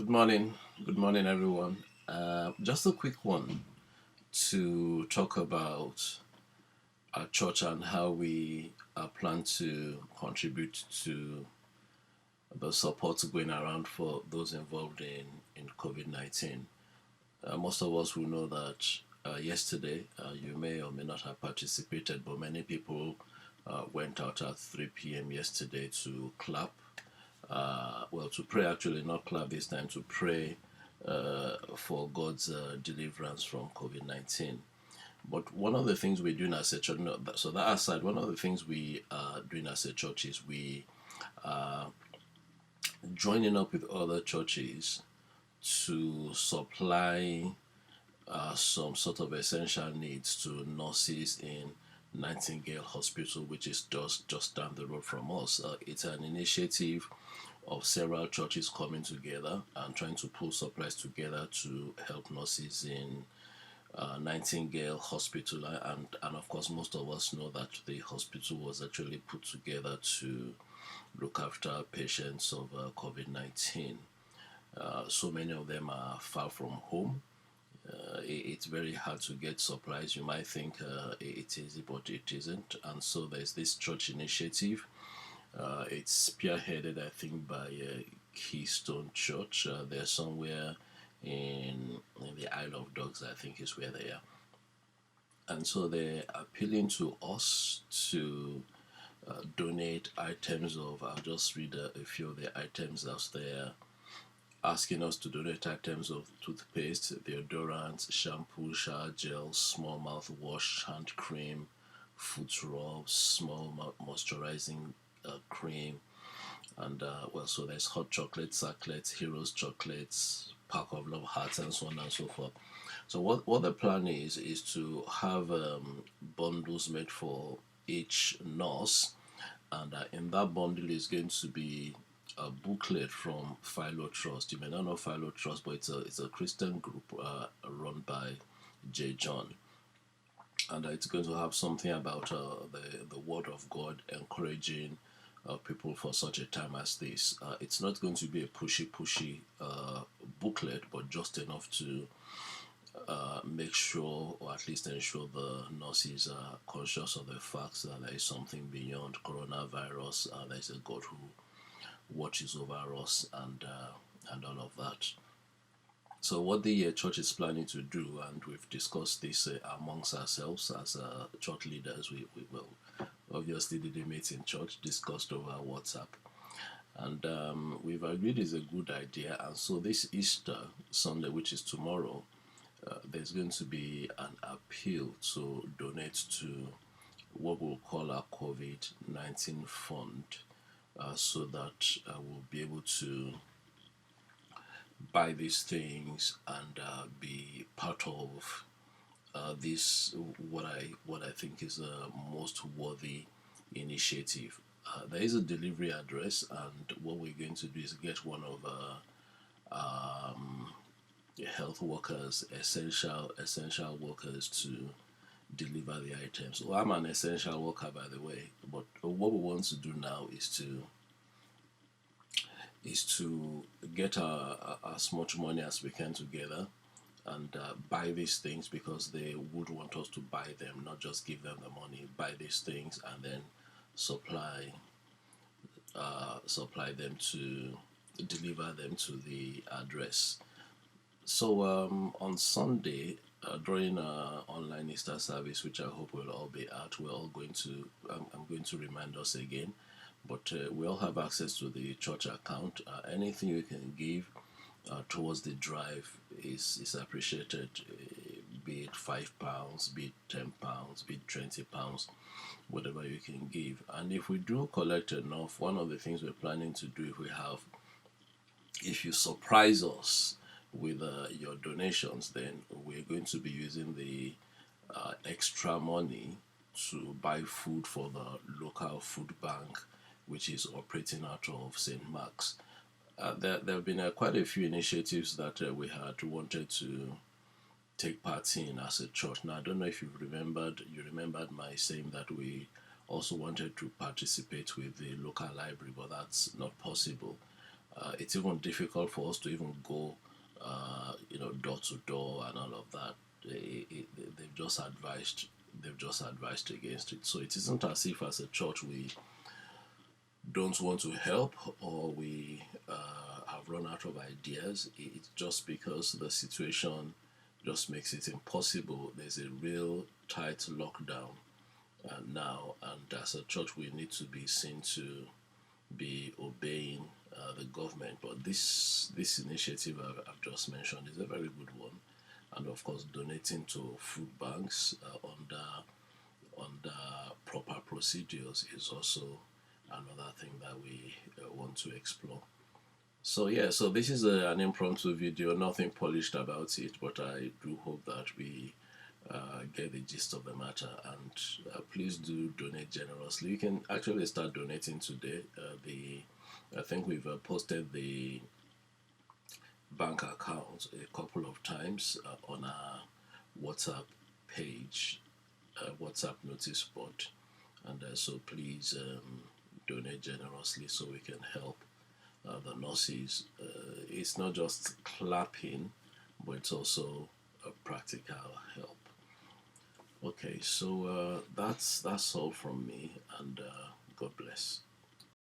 Morning. Good morning, everyone. Just a quick one to talk about our church and how we plan to contribute to the support going around for those involved in COVID 19. Most of us will know that yesterday you may or may not have participated, but many people went out at 3 p.m. yesterday to clap. To pray actually, not clap this time, to pray for God's deliverance from COVID 19. But one of the things we're doing as a church, no, so that aside, one of the things we are doing as a church is we are joining up with other churches to supply some sort of essential needs to nurses in Nightingale Hospital, which is just down the road from us. It's an initiative of several churches coming together and trying to pull supplies together to help nurses in Nightingale Hospital. And of course, most of us know that the hospital was actually put together to look after patients of COVID 19. So many of them are far from home. It's very hard to get supplies. You might think it is, but it isn't. And so there's this church initiative. It's spearheaded, I think, by Keystone Church. They're somewhere in the Isle of Dogs, I think, is where they are. And so they're appealing to us to donate items of, I'll just read a few of the items that's there, asking us to donate items of toothpaste, deodorants, shampoo, shower gel, small mouthwash, hand cream, foot rubs, small moisturizing cream, and so there's hot chocolate, sacklets, heroes chocolates, pack of love hearts, and so on and so forth. So what the plan is to have bundles made for each nurse, and in that bundle is going to be a booklet from Philo Trust. You may not know Philo Trust, but it's a Christian group run by J. John, and it's going to have something about the Word of God encouraging people for such a time as this. It's not going to be a pushy booklet, but just enough to make sure, or at least ensure, the nurses are conscious of the fact that there is something beyond coronavirus. There's a God who watches over us, and all of that. So, what the church is planning to do, and we've discussed this amongst ourselves as church leaders, we will obviously didn't meet in church, discussed over WhatsApp, and we've agreed it's a good idea. And so, this Easter Sunday, which is tomorrow, there's going to be an appeal to donate to what we'll call our COVID 19 fund, so that we'll be able to buy these things and be part of this what I think is the most worthy initiative. There is a delivery address, and what we're going to do is get one of health workers, essential workers, to deliver the items. Well, I'm an essential worker, by the way, but what we want to do now is to get as much money as we can together and buy these things, because they would want us to buy them, not just give them the money. Buy these things and then supply supply them to deliver them to the address. So on Sunday, during online Easter service, which I hope we'll all be at, we're all going to. I'm going to remind us again, but we all have access to the church account. Anything you can give towards the drive is appreciated. Be it £5, be it £10, be it £20, whatever you can give. And if we do collect enough, one of the things we're planning to do, if you surprise us with your donations, then we're going to be using the extra money to buy food for the local food bank, which is operating out of St. Mark's. There have been quite a few initiatives that we had wanted to take part in as a church. Now, I don't know if you remembered my saying that we also wanted to participate with the local library, but that's not possible. It's even difficult for us to even go, door to door and all of that. They've just advised. They've just advised against it. So it isn't as if, as a church, we don't want to help or we have run out of ideas. It's just because the situation just makes it impossible. There's a real tight lockdown now, and as a church, we need to be seen to be obeying the government. But this initiative I've just mentioned is a very good one, and of course, donating to food banks under proper procedures is also another thing that we want to explore. So yeah, so this is an impromptu video, nothing polished about it, but I do hope that we get the gist of the matter. And please do donate generously. You can actually start donating today. I think we've posted the bank account a couple of times on our WhatsApp page, WhatsApp notice board, and so please donate generously so we can help the nurses. It's not just clapping, but it's also a practical help. Okay, so that's all from me, and God bless.